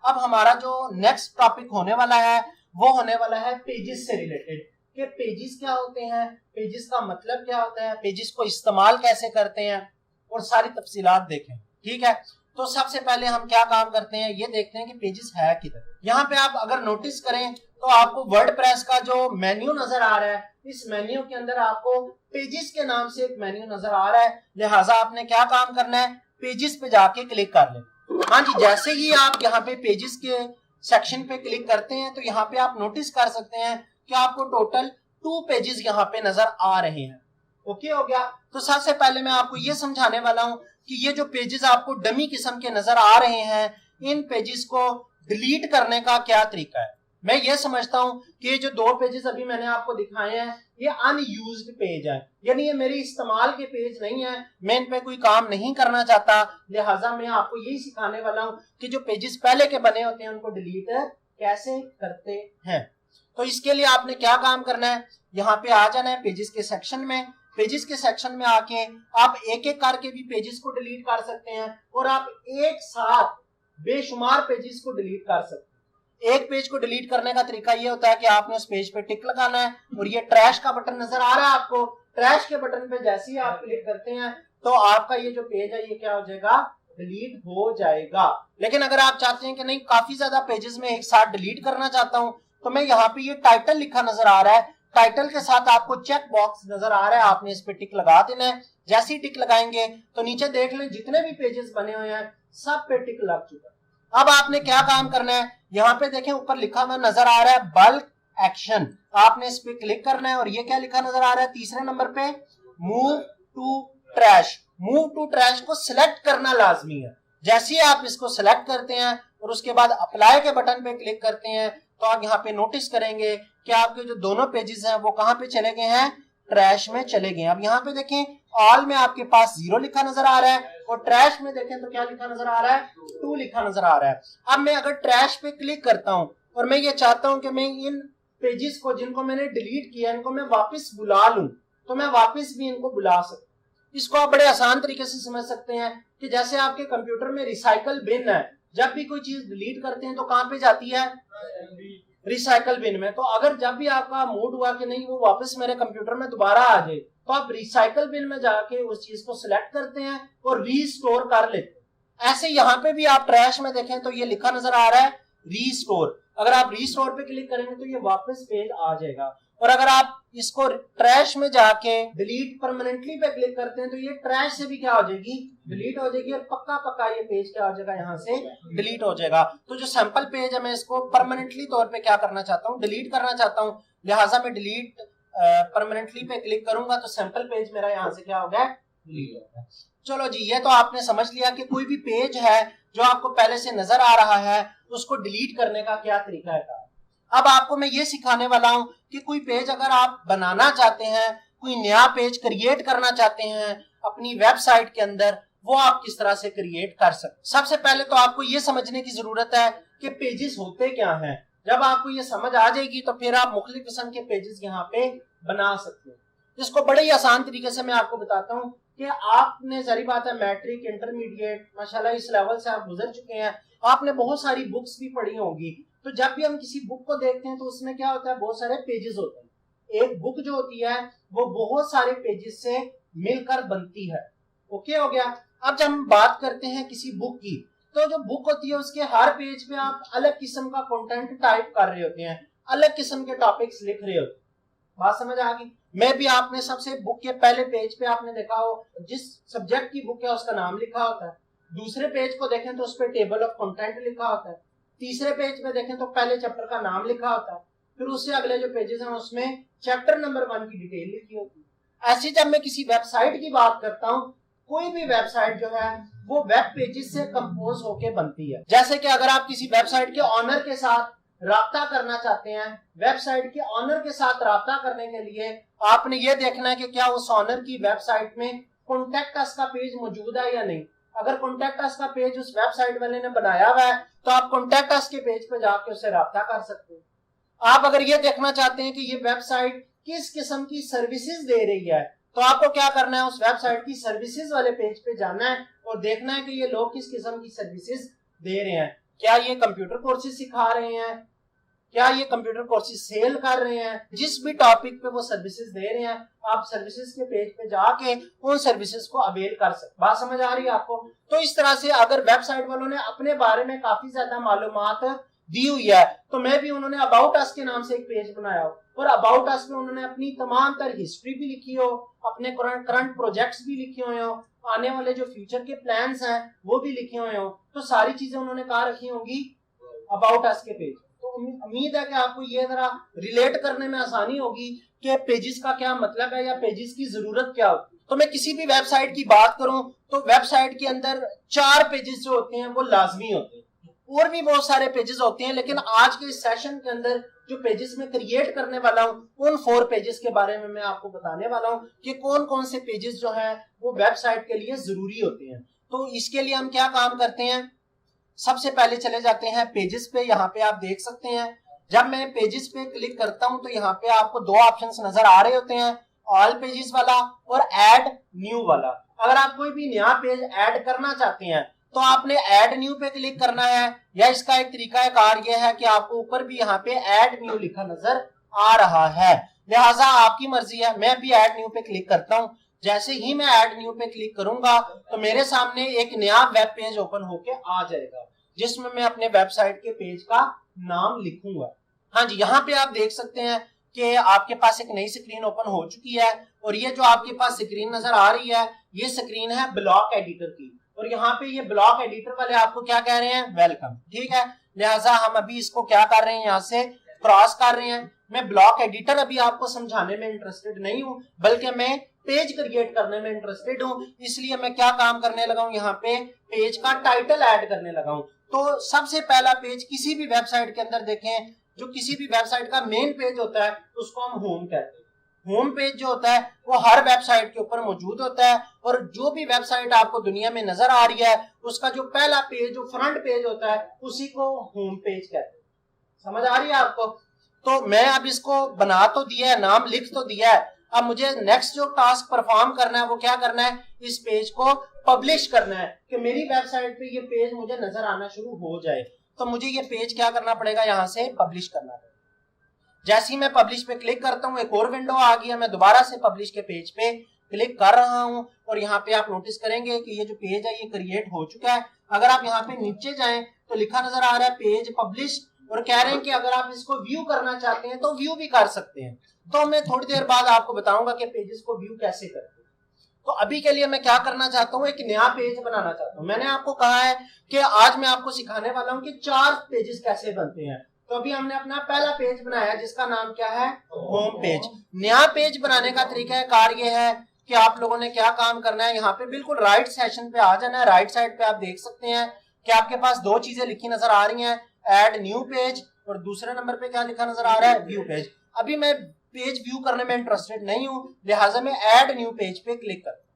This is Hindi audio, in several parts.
अब हमारा जो नेक्स्ट टॉपिक होने वाला है वो होने वाला है पेजेस से रिलेटेड, कि पेजेस क्या होते हैं, पेजेस का मतलब क्या होता है, पेजेस को इस्तेमाल कैसे करते हैं और सारी तफसीलात देखें। ठीक है, तो सबसे पहले हम क्या काम करते हैं ये देखते हैं कि पेजेस है किधर। यहाँ पे आप अगर नोटिस करें तो आपको वर्डप्रेस का जो मेन्यू नजर आ रहा है, इस मेन्यू के अंदर आपको पेजेस के नाम से एक मेन्यू नजर आ रहा है, लिहाजा आपने क्या काम करना है, पेजेस पे जाके क्लिक कर लें। हाँ जी, जैसे ही आप यहाँ पे पेजेस के सेक्शन पे क्लिक करते हैं तो यहाँ पे आप नोटिस कर सकते हैं कि आपको टोटल 2 पेजेस यहाँ पे नजर आ रहे हैं। ओके हो गया। तो सबसे पहले मैं आपको ये समझाने वाला हूं कि ये जो पेजेस आपको डमी किस्म के नजर आ रहे हैं, इन पेजेस को डिलीट करने का क्या तरीका है। मैं ये समझता हूं कि ये जो 2 पेजेस अभी मैंने आपको दिखाए हैं ये अनयूज्ड पेज है, यानी ये मेरे इस्तेमाल के पेज नहीं है, मैं इन पे कोई काम नहीं करना चाहता, लिहाजा मैं आपको यही सिखाने वाला हूं कि जो पेजेस पहले के बने होते हैं उनको डिलीट कैसे करते हैं। तो इसके लिए आपने क्या काम करना है, यहाँ पे आ जाना है पेजेस के सेक्शन में। पेजेस के सेक्शन में आके आप एक एक करके भी पेजेस को डिलीट कर सकते हैं और आप एक साथ बेशुमार पेजेस को डिलीट कर सकते हैं। एक पेज को डिलीट करने का तरीका ये होता है कि आपने उस पेज पे टिक लगाना है और ये ट्रैश का बटन नजर आ रहा है आपको, ट्रैश के बटन पे जैसे ही आप क्लिक करते हैं तो आपका ये जो पेज है ये क्या हो जाएगा, डिलीट हो जाएगा। लेकिन अगर आप चाहते हैं कि नहीं काफी ज्यादा पेजेस में एक साथ डिलीट करना चाहता हूं तो मैं यहाँ पे ये टाइटल लिखा नजर आ रहा है, टाइटल के साथ आपको चेक बॉक्स नजर आ रहा है, आपने इस पे टिक लगा देना है। जैसे ही टिक लगाएंगे तो नीचे देख लें जितने भी पेजेस बने हुए हैं सब पे टिक लग चुका है। अब आपने क्या काम करना है, यहाँ पे देखें ऊपर लिखा हुआ नजर आ रहा है बल्क एक्शन, आपने इस पे क्लिक करना है और ये क्या लिखा नजर आ रहा है तीसरे नंबर पे, move to trash. Move to trash को सिलेक्ट करना लाजमी है। जैसे ही आप इसको सिलेक्ट करते हैं और उसके बाद अप्लाई के बटन पे क्लिक करते हैं तो आप यहाँ पे नोटिस करेंगे कि आपके जो दोनों पेजेस हैं वो कहाँ पे चले गए हैं, ट्रैश में चले गए। अब यहाँ पे देखें ऑल में आपके पास 0 लिखा नजर आ रहा है और ट्रैश में देखें तो क्या लिखा नजर आ रहा है, 2 लिखा नजर आ रहा है। अब मैं अगर ट्रैश पे क्लिक करता हूं और मैं ये चाहता हूं कि मैं इन पेजेस को जिनको मैंने डिलीट किया इनको मैं वापस बुला लूं तो मैं वापस भी इनको बुला सकता हूं। इसको आप बड़े आसान तरीके से समझ सकते हैं कि जैसे आपके कंप्यूटर में रिसाइकल बिन है, जब भी कोई चीज डिलीट करते हैं तो कहां पे जाती है, रिसाइकल बिन में। तो अगर जब भी आपका मूड हुआ कि नहीं वो वापस मेरे कंप्यूटर में दोबारा आ जाए तो आप रिसाइकल बिन में जाके उस चीज को सिलेक्ट करते हैं और रीस्टोर कर लेते हैं। ऐसे यहाँ पे भी आप ट्रैश में देखें तो ये लिखा नजर आ रहा है रीस्टोर, अगर आप रीस्टोर पे क्लिक करेंगे तो ये वापस पेज आ जाएगा। और अगर आप इसको ट्रैश में जाके डिलीट परमानेंटली पे क्लिक करते हैं तो ये ट्रैश से भी क्या हो जाएगी, डिलीट हो जाएगी और पक्का पक्का ये पेज क्या हो जाएगा, यहाँ से डिलीट हो जाएगा। तो जो सैंपल पेज है मैं इसको परमानेंटली तौर पे क्या करना चाहता हूँ, डिलीट करना चाहता हूँ, लिहाजा मैं डिलीट परमानेंटली पे क्लिक करूंगा तो सैंपल पेज मेरा यहाँ से क्या हो गया, डिलीट हो गया। चलो जी, ये तो आपने समझ लिया कि कोई भी पेज है जो आपको पहले से नजर आ रहा है उसको डिलीट करने का क्या तरीका है। अब आपको मैं ये सिखाने वाला हूं कि कोई पेज अगर आप बनाना चाहते हैं, कोई नया पेज क्रिएट करना चाहते हैं अपनी वेबसाइट के अंदर, वो आप किस तरह से क्रिएट कर सकते। सबसे पहले तो आपको ये समझने की जरूरत है कि पेजेस होते क्या हैं। जब आपको ये समझ आ जाएगी तो फिर आप मुख्तलिफ किस्म के पेजेस यहाँ पे बना सकते हैं। इसको बड़े ही आसान तरीके से मैं आपको बताता हूँ कि आपने सारी बात है मैट्रिक इंटरमीडिएट माशाल्लाह इस लेवल से आप गुजर चुके हैं, आपने बहुत सारी बुक्स भी पढ़ी होंगी। तो जब भी हम किसी बुक को देखते हैं तो उसमें क्या होता है, बहुत सारे पेजेस होते हैं। एक बुक जो होती है वो बहुत सारे पेजेस से मिलकर बनती है। ओके हो गया। अब जब हम बात करते हैं किसी बुक की तो जो बुक होती है उसके हर पेज पे आप अलग किस्म का कंटेंट टाइप कर रहे होते हैं, अलग किस्म के टॉपिक्स लिख रहे होते हैं। बात समझ आ गई। मैं भी आपने सबसे बुक के पहले पेज पे आपने देखा हो जिस सब्जेक्ट की बुक है उसका नाम लिखा होता है, दूसरे पेज को देखें तो उस पर टेबल ऑफ कंटेंट लिखा होता है, तीसरे पेज पे देखें तो पहले चैप्टर का नाम लिखा होता है, फिर उससे अगले जो पेजेस हैं उसमें चैप्टर नंबर 1 की डिटेल लिखी होती है। ऐसे जब मैं किसी वेबसाइट की बात करता हूँ, कोई भी वेबसाइट जो है वो वेब पेजेस से कंपोज होके बनती है। जैसे कि अगर आप किसी वेबसाइट के ऑनर के साथ राब्ता करना चाहते हैं, वेबसाइट के ऑनर के साथ राब्ता करने के लिए आपने ये देखना है कि क्या उस ऑनर की वेबसाइट में कॉन्टेक्ट अस का पेज मौजूद है या नहीं। अगर कॉन्टेक्ट अस का पेज उस वेबसाइट वाले ने बनाया हुआ है तो आप कॉन्टेक्ट अस के पेज पे जाके उससे राब्ता कर सकते हैं। आप अगर ये देखना चाहते हैं कि ये वेबसाइट किस किस्म की सर्विसेज दे रही है तो आपको क्या करना है, उस वेबसाइट की सर्विसेज वाले पेज पे जाना है और देखना है कि ये लोग किस किस्म की सर्विसेज दे रहे हैं। क्या ये कंप्यूटर कोर्सेज सिखा रहे हैं, क्या ये कंप्यूटर कोर्सेज सेल कर रहे हैं, जिस भी टॉपिक पे वो सर्विसेज दे रहे हैं आप सर्विसेज के पेज पे जाके उन सर्विसेज को अवेल कर सकते। बात समझ आ रही है आपको? तो इस तरह से अगर वेबसाइट वालों ने अपने बारे में काफी ज्यादा मालूमात दी हुई है तो मैं भी उन्होंने अबाउट अस के नाम से एक पेज बनाया हो और अबाउट अस में उन्होंने अपनी तमाम तर हिस्ट्री भी लिखी हो, अपने करंट प्रोजेक्ट्स भी लिखे हुए हो, आने वाले जो फ्यूचर के प्लान्स हैं वो भी लिखे हुए हो, तो सारी चीजें उन्होंने कहा रखी होंगी अबाउट अस के पेज। तो उम्मीद है कि आपको ये जरा रिलेट करने में आसानी होगी कि पेजेस का क्या मतलब है या पेजेस की जरूरत क्या होती है। तो मैं किसी भी वेबसाइट की बात करूं तो वेबसाइट के अंदर 4 पेजेस जो होते हैं वो लाजमी होते हैं, और भी बहुत सारे पेजेस होते हैं, लेकिन आज के इस सेशन के अंदर जो पेजेस मैं क्रिएट करने वाला हूं उन 4 पेजेस के बारे में मैं आपको बताने वाला हूं कि कौन कौन से पेजेस जो हैं वो वेबसाइट के लिए जरूरी होते हैं। तो इसके लिए हम क्या काम करते हैं, सबसे पहले चले जाते हैं पेजेस पे। यहाँ पे आप देख सकते हैं जब मैं पेजेस पे क्लिक करता हूं तो यहाँ पे आपको 2 ऑप्शंस नजर आ रहे होते हैं, ऑल पेजेस वाला और ऐड न्यू वाला। अगर आप कोई भी नया पेज ऐड करना चाहते हैं तो आपने ऐड न्यू पे क्लिक करना है, या इसका एक तरीका कार यह है कि आपको ऊपर भी यहाँ पे ऐड न्यू लिखा नजर आ रहा है, लिहाजा आपकी मर्जी है। मैं भी ऐड न्यू पे क्लिक करता हूँ। जैसे ही मैं ऐड न्यू पे क्लिक करूंगा तो मेरे सामने एक नया वेब पेज ओपन होके आ जाएगा जिसमें मैं अपने वेबसाइट के पेज का नाम लिखूंगा। हाँ जी, यहाँ पे आप देख सकते हैं कि आपके पास एक नई स्क्रीन ओपन हो चुकी है और ये जो आपके पास स्क्रीन नजर आ रही है ये स्क्रीन है ब्लॉक एडिटर की, और यहाँ पे ये ब्लॉक एडिटर वाले आपको क्या कह रहे हैं, वेलकम। ठीक है, लिहाजा हम अभी इसको क्या कर रहे हैं, यहाँ से क्रॉस कर रहे हैं। मैं ब्लॉक एडिटर अभी आपको समझाने में इंटरेस्टेड नहीं हूं, बल्कि मैं पेज क्रिएट करने में इंटरेस्टेड हूं, इसलिए मैं क्या काम करने लगा हूं, यहाँ पे पेज का टाइटल ऐड करने लगा हूं। तो सबसे पहला पेज किसी भी वेबसाइट के अंदर देखें, जो किसी भी वेबसाइट का मेन पेज होता है उसको हम होम कहते हैं। होम पेज जो होता है वो हर वेबसाइट के ऊपर मौजूद होता है, और जो भी वेबसाइट आपको दुनिया में नजर आ रही है उसका जो पहला पेज, जो फ्रंट पेज होता है उसी को होम पेज कहते हैं। समझ आ रही है आपको? तो मैं अब इसको बना तो दिया है, नाम लिख तो दिया है, अब मुझे नेक्स्ट जो टास्क परफॉर्म करना है वो क्या करना है, इस पेज को पब्लिश करना है कि मेरी वेबसाइट पे ये पेज मुझे नजर आना शुरू हो जाए। तो मुझे ये पेज क्या करना पड़ेगा, यहाँ से पब्लिश करना पड़ेगा। जैसे ही मैं पब्लिश पे क्लिक करता हूँ एक और विंडो आ गया, मैं दोबारा से पब्लिश के पेज पे क्लिक कर रहा हूँ और यहाँ पे आप नोटिस करेंगे कि ये जो पेज है ये क्रिएट हो चुका है। अगर आप यहाँ पे नीचे जाएं तो लिखा नजर आ रहा है पेज पब्लिश, और कह रहे हैं कि अगर आप इसको व्यू करना चाहते हैं तो व्यू भी कर सकते हैं। तो मैं थोड़ी देर बाद आपको बताऊंगा कि पेजेस को व्यू कैसे करते हैं। तो अभी के लिए मैं क्या करना चाहता हूँ, एक नया पेज बनाना चाहता हूँ। मैंने आपको कहा है कि आज मैं आपको सिखाने वाला हूँ कि 4 पेजेस कैसे बनते हैं। तो अभी हमने अपना पहला पेज बनाया जिसका नाम क्या है, होम पेज। नया पेज बनाने का तरीका कार ये है कि आप लोगों ने क्या काम करना है, यहाँ पे बिल्कुल राइट सेक्शन पे आ जाना है। राइट साइड पे आप देख सकते हैं कि आपके पास 2 चीजें लिखी नजर आ रही हैं, ऐड न्यू पेज, और दूसरे नंबर पे क्या लिखा नजर आ रहा है, व्यू पेज। अभी मैं पेज व्यू करने में इंटरेस्टेड नहीं हूं, लिहाजा मैं ऐड न्यू पेज पे क्लिक करता हूं।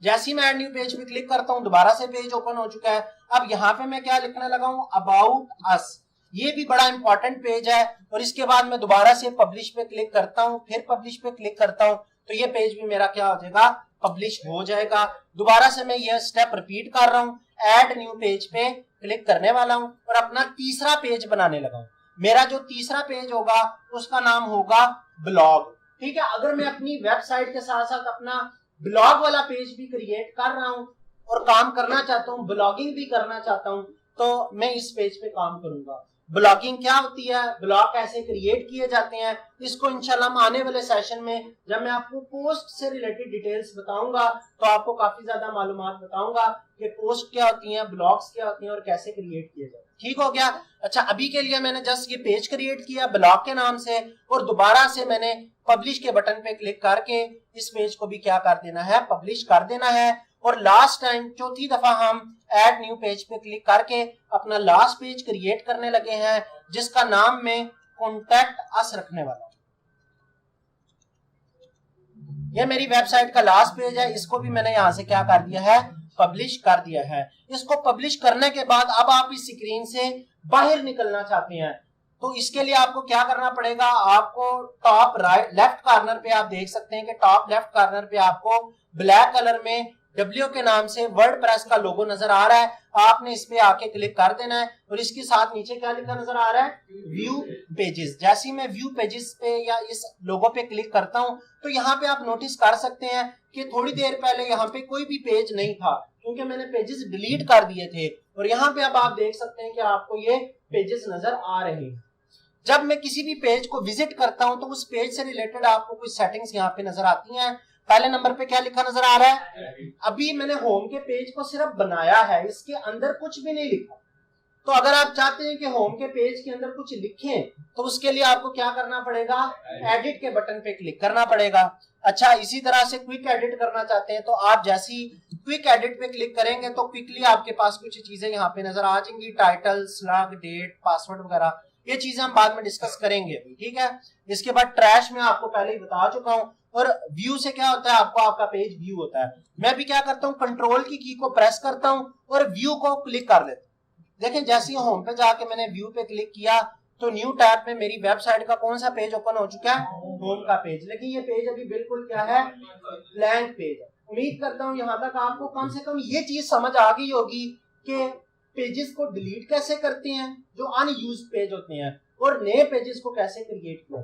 जैसे ही मैं ऐड न्यू पेज पे क्लिक करता हूं दोबारा से पेज ओपन हो चुका है। अब यहाँ पे मैं क्या लिखने लगा हूं, अबाउट अस। ये भी बड़ा इंपॉर्टेंट पेज है, और इसके बाद मैं दोबारा से पब्लिश पे क्लिक करता हूं, फिर पब्लिश पे क्लिक करता हूं तो ये पेज भी मेरा क्या हो जाएगा, पब्लिश हो जाएगा। दोबारा से मैं यह स्टेप रिपीट कर रहा हूं, ऐड न्यू पेज पे क्लिक करने वाला हूं और अपना तीसरा पेज बनाने लगा हूं। मेरा जो तीसरा पेज होगा उसका नाम होगा ब्लॉग। ठीक है, अगर मैं अपनी वेबसाइट के साथ साथ अपना ब्लॉग वाला पेज भी क्रिएट कर रहा हूं और काम करना चाहता हूं, ब्लॉगिंग भी करना चाहता हूं, तो मैं इस पेज पे काम करूंगा। ब्लॉगिंग क्या होती है, ब्लॉग कैसे क्रिएट किए जाते हैं, इसको इंशाल्लाह हम आने वाले सेशन में जब मैं आपको पोस्ट से रिलेटेड डिटेल्स बताऊंगा तो आपको काफी ज्यादा मालूमात बताऊंगा कि पोस्ट क्या होती हैं, ब्लॉग्स क्या होती हैं और कैसे क्रिएट किए जाते हैं। ठीक हो गया? अच्छा, अभी के लिए मैंने जस्ट ये पेज क्रिएट किया ब्लॉग के नाम से, और दोबारा से मैंने पब्लिश के बटन पे क्लिक करके इस पेज को भी क्या कर देना है, पब्लिश कर देना है। और लास्ट टाइम चौथी दफा हम ऐड न्यू पेज पे क्लिक करके अपना लास्ट पेज क्रिएट करने लगे हैं जिसका नाम मैं कॉन्टैक्ट अस रखने वाला हूं। यह मेरी वेबसाइट का लास्ट पेज है, इसको भी मैंने यहां से क्या कर दिया है, पब्लिश कर दिया है। इसको पब्लिश करने के बाद अब आप इस स्क्रीन से बाहर निकलना चाहते हैं तो इसके लिए आपको क्या करना पड़ेगा, आपको टॉप राइट लेफ्ट कॉर्नर पे आप देख सकते हैं कि टॉप लेफ्ट कॉर्नर पे आपको ब्लैक कलर में W के नाम से वर्डप्रेस का लोगो नजर आ रहा है, आपने इस पे आके क्लिक कर देना है और इसके साथ नीचे क्या लिखा नजर आ रहा है, व्यू पेजेस। जैसे ही मैं व्यू पेजेस पे या इस लोगो पे क्लिक करता हूं तो यहाँ पे आप नोटिस कर सकते हैं कि थोड़ी देर पहले यहाँ पे कोई भी पेज नहीं था क्योंकि मैंने पेजेस डिलीट कर दिए थे, और यहाँ पे अब आप देख सकते हैं कि आपको ये पेजेस नजर आ रहे हैं। जब मैं किसी भी पेज को विजिट करता हूं तो उस पेज से रिलेटेड आपको कुछ सेटिंग्स यहाँ पे नजर आती हैं। पहले नंबर पे क्या लिखा नजर आ रहा है, अभी मैंने होम के पेज को सिर्फ बनाया है, इसके अंदर कुछ भी नहीं लिखा। तो अगर आप चाहते हैं कि होम के पेज के अंदर कुछ लिखें तो उसके लिए आपको क्या करना पड़ेगा, एडिट के बटन पे क्लिक करना पड़ेगा। अच्छा, इसी तरह से क्विक एडिट करना चाहते हैं तो आप जैसे ही क्विक एडिट पे क्लिक करेंगे तो क्विकली आपके पास कुछ चीजें यहाँ पे नजर आ जाएंगी, टाइटल, स्लग, डेट, पासवर्ड वगैरह। ये चीजें हम बाद में डिस्कस करेंगे, ठीक है। इसके बाद ट्रैश में आपको पहले ही बता चुका हूं, और व्यू से क्या होता है, आपको आपका पेज व्यू होता है। मैं भी क्या करता हूं, कंट्रोल की को प्रेस करता हूं और व्यू को क्लिक कर देता हूं। देखें, जैसे ही होम पे जाके मैंने व्यू पे क्लिक किया तो न्यू टैब में मेरी वेबसाइट का कौन सा पेज ओपन हो चुका है, होम का पेज। लेकिन ये पेज अभी बिल्कुल क्या है, ब्लैंक पेज है। उम्मीद करता हूं यहां तक आपको कम से कम ये चीज समझ आ गई होगी कि पेजेस को डिलीट कैसे करते हैं जो अनयूज्ड पेज होते हैं, और नए पेजेस को कैसे क्रिएट किया।